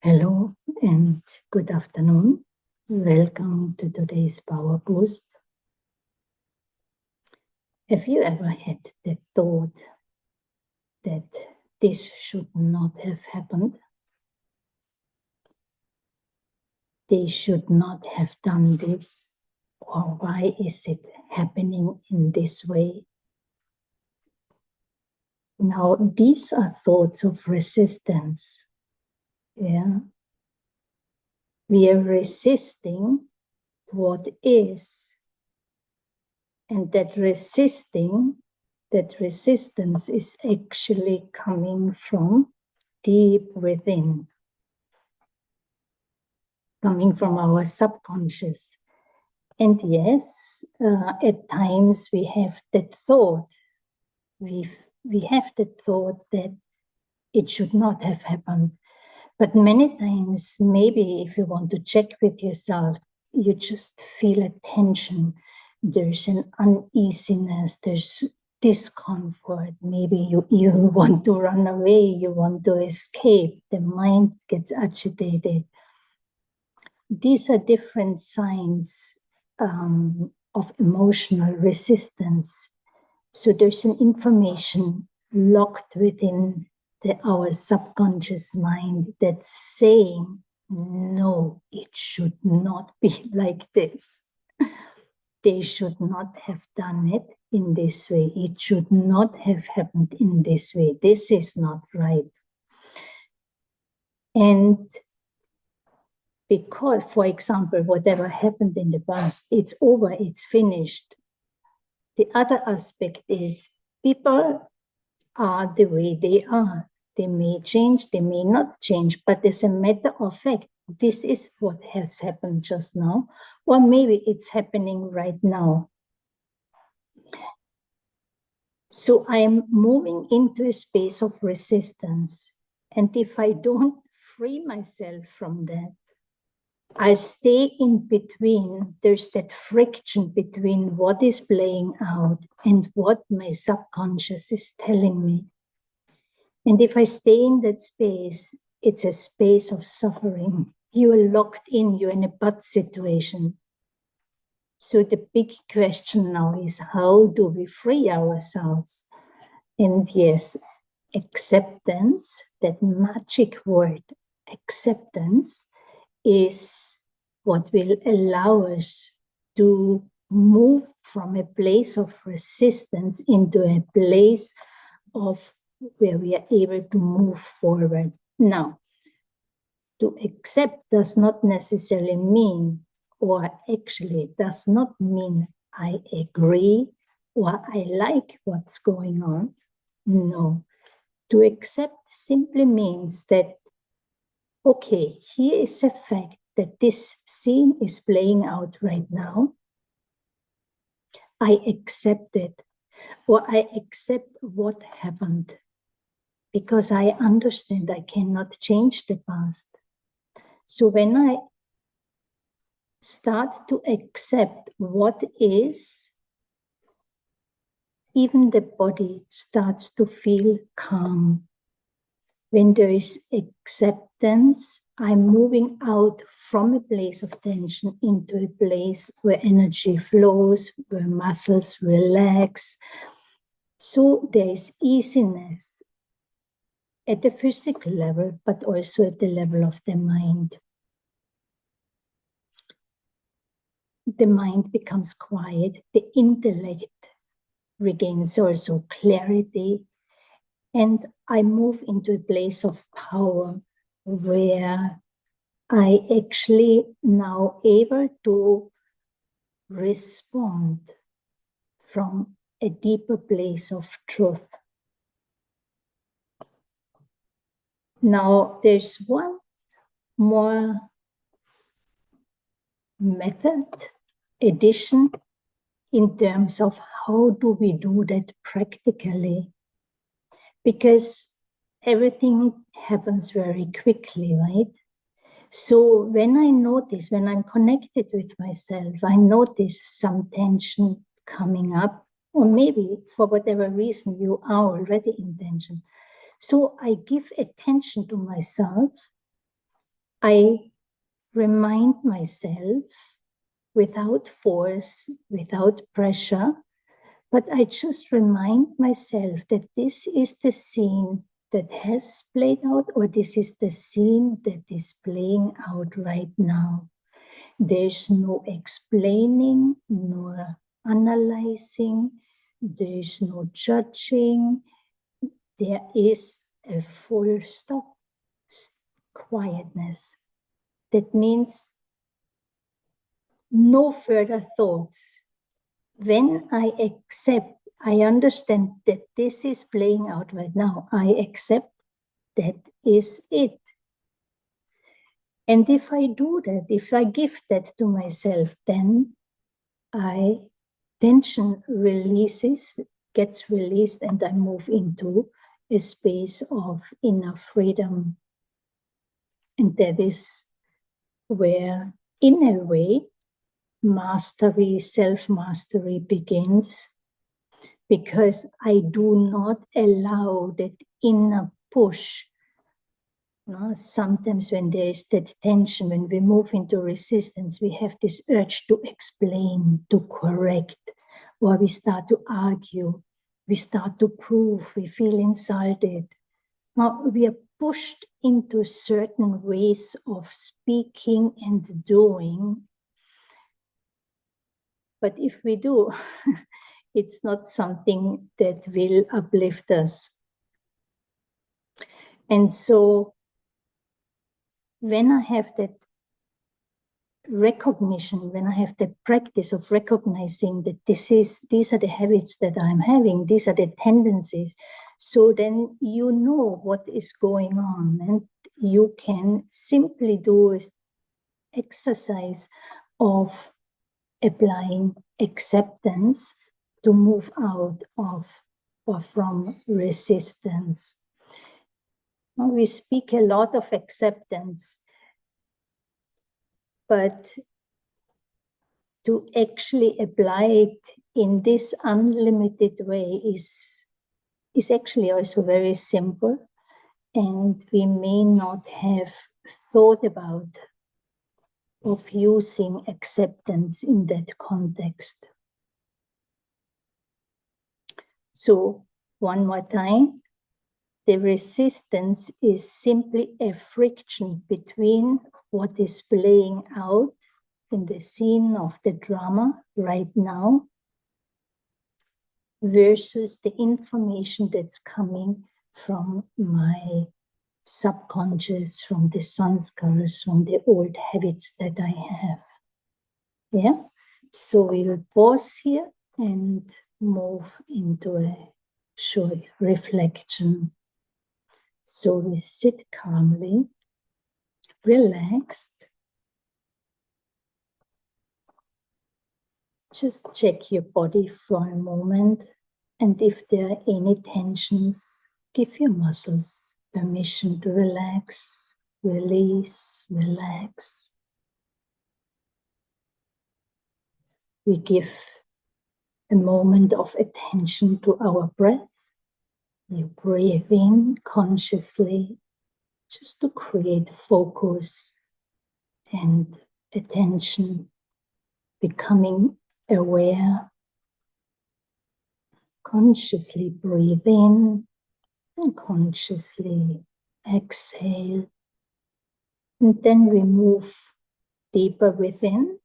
Hello and good afternoon. Welcome to today's Powerboost. Have you ever had the thought that this should not have happened? They should not have done this, or why is it happening in this way? Now, these are thoughts of resistance. Yeah. We are resisting what is. And that resistance is actually coming from deep within, coming from our subconscious. And yes, at times we have that thought. We have that thought that it should not have happened. But many times, maybe if you want to check with yourself, you just feel a tension. There's an uneasiness, there's discomfort. Maybe you want to run away, you want to escape. The mind gets agitated. These are different signs of emotional resistance. So there's an information locked within our subconscious mind that's saying, no, it should not be like this. They should not have done it in this way. It should not have happened in this way. This is not right. And because, for example, whatever happened in the past, it's over, it's finished. The other aspect is people are the way they are. They may change, they may not change, but as a matter of fact, this is what has happened just now, or maybe it's happening right now. So I'm moving into a space of resistance. And if I don't free myself from that, I stay in between. There's that friction between what is playing out and what my subconscious is telling me. And if I stay in that space, it's a space of suffering. You are locked in, you're in a bad situation. So the big question now is, how do we free ourselves? And yes, acceptance, that magic word, acceptance, is what will allow us to move from a place of resistance into a place of where we are able to move forward. Now, to accept does not necessarily mean, or actually does not mean I agree or I like what's going on. No. To accept simply means that, okay, here is a fact that this scene is playing out right now. I accept it, or I accept what happened, because I understand I cannot change the past. So when I start to accept what is, even the body starts to feel calm. When there is acceptance, I'm moving out from a place of tension into a place where energy flows, where muscles relax. So there is easiness at the physical level, but also at the level of the mind. The mind becomes quiet, the intellect regains also clarity, and I move into a place of power where I actually now able to respond from a deeper place of truth. Now, there's one more method, addition, in terms of how do we do that practically? Because everything happens very quickly, right? So when I notice, when I'm connected with myself, I notice some tension coming up, or maybe for whatever reason you are already in tension. So I give attention to myself I remind myself without force, without pressure, but I just remind myself that this is the scene that has played out, or this is the scene that is playing out right now. There's no explaining, nor analyzing, there's no judging. There is a full stop, quietness. That means no further thoughts. When I accept, I understand that this is playing out right now. I accept that is it. And if I do that, if I give that to myself, then tension gets released, and I move into a space of inner freedom. And that is where, in a way, mastery, self-mastery begins, because I do not allow that inner push. No? Sometimes when there is that tension, when we move into resistance, we have this urge to explain, to correct, or we start to argue, we start to prove, we feel insulted. Now, we are pushed into certain ways of speaking and doing. But if we do, it's not something that will uplift us. And so when I have that recognition, when I have the practice of recognizing that these are the habits that I'm having, these are the tendencies, so then you know what is going on, and you can simply do an exercise of applying acceptance to move out of or from resistance. Now, we speak a lot of acceptance, but to actually apply it in this unlimited way is actually also very simple, and we may not have thought about of using acceptance in that context. So one more time, the resistance is simply a friction between what is playing out in the scene of the drama right now versus the information that's coming from my subconscious, from the sanskars, from the old habits that I have. Yeah, so we will pause here and move into a short reflection. So we sit calmly, relaxed. Just check your body for a moment, and if there are any tensions, give your muscles permission to relax, release, relax. We give a moment of attention to our breath. You breathe in consciously, just to create focus and attention, becoming aware. Consciously breathe in and consciously exhale. And then we move deeper within.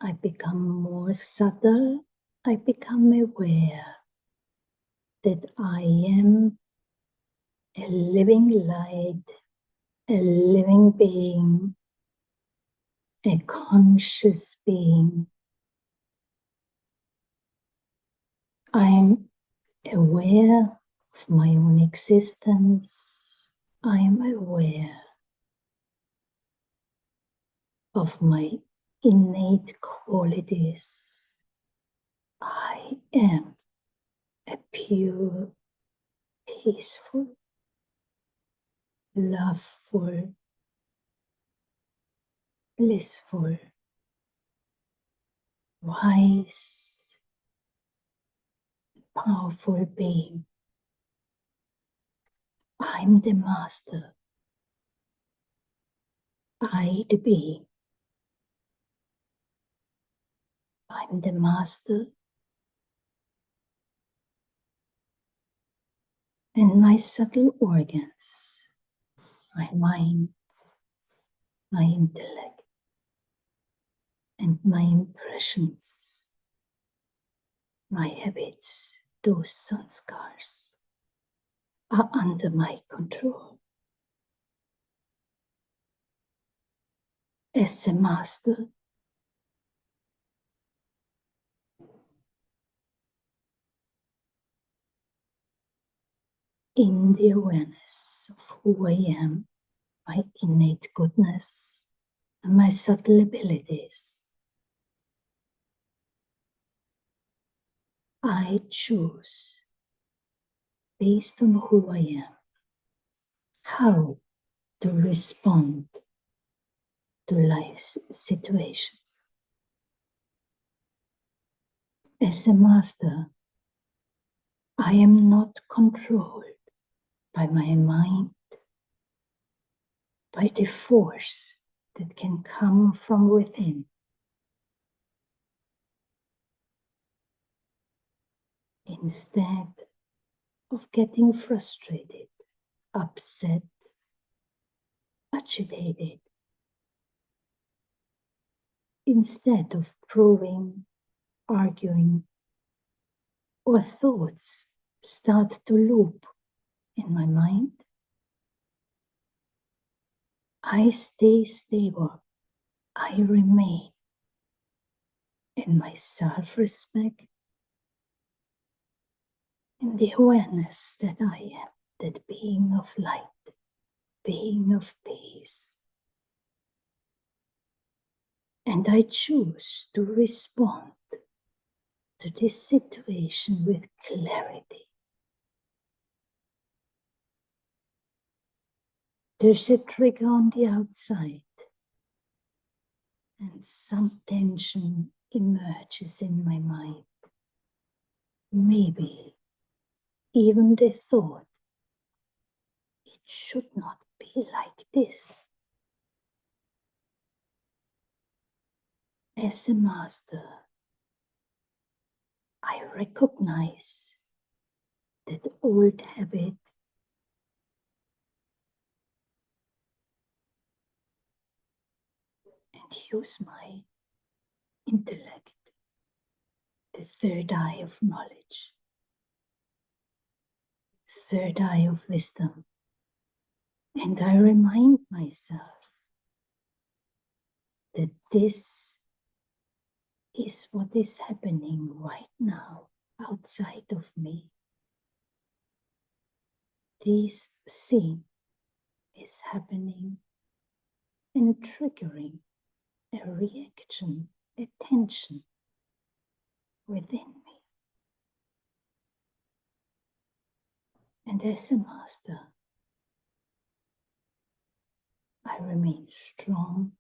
I become more subtle. I become aware that I am a living light, a living being, a conscious being. I am aware of my own existence. I am aware of my innate qualities. I am a pure, peaceful, loveful, blissful, wise, powerful being. I'm the master. I, the being, I'm the master, and my subtle organs, my mind, my intellect, and my impressions, my habits, those sanskars, are under my control. As a master, in the awareness of who I am, my innate goodness, and my subtle abilities, I choose, based on who I am, how to respond to life's situations. As a master, I am not controlled by my mind, by the force that can come from within. Instead of getting frustrated, upset, agitated, instead of proving, arguing, or thoughts start to loop in my mind, I stay stable. I remain in my self-respect, in the awareness that I am, that being of light, being of peace. And I choose to respond to this situation with clarity. There's a trigger on the outside, and some tension emerges in my mind. Maybe even the thought, it should not be like this. As a master, I recognize that old habit and use my intellect, the third eye of knowledge, third eye of wisdom, and I remind myself that this is what is happening right now outside of me. This scene is happening and triggering a reaction, a tension within me. And as a master, I remain strong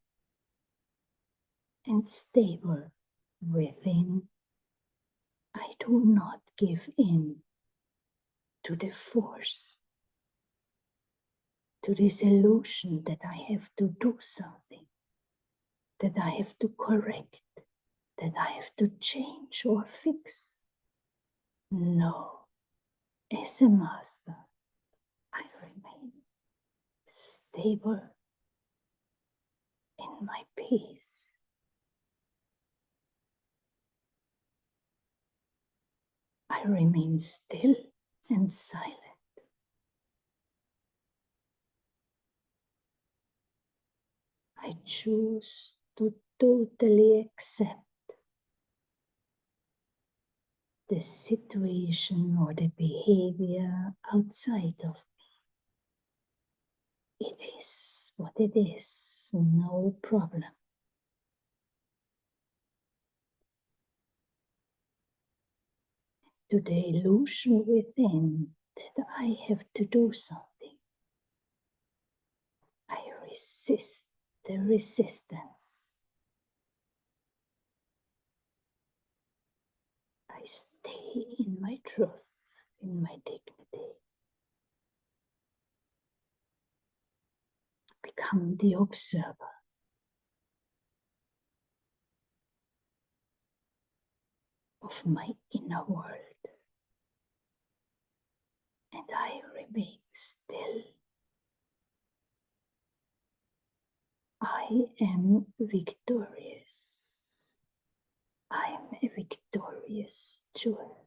and stable within. I do not give in to the force, to this illusion that I have to do something, that I have to correct, that I have to change or fix. No, as a master, I remain stable in my peace. I remain still and silent. I choose to totally accept the situation or the behavior outside of me. It is what it is, no problem. To the illusion within that I have to do something, I resist the resistance. I stay in my truth, in my dignity. become the observer. Of my inner world, and I remain still. I am victorious. I am a victorious jewel.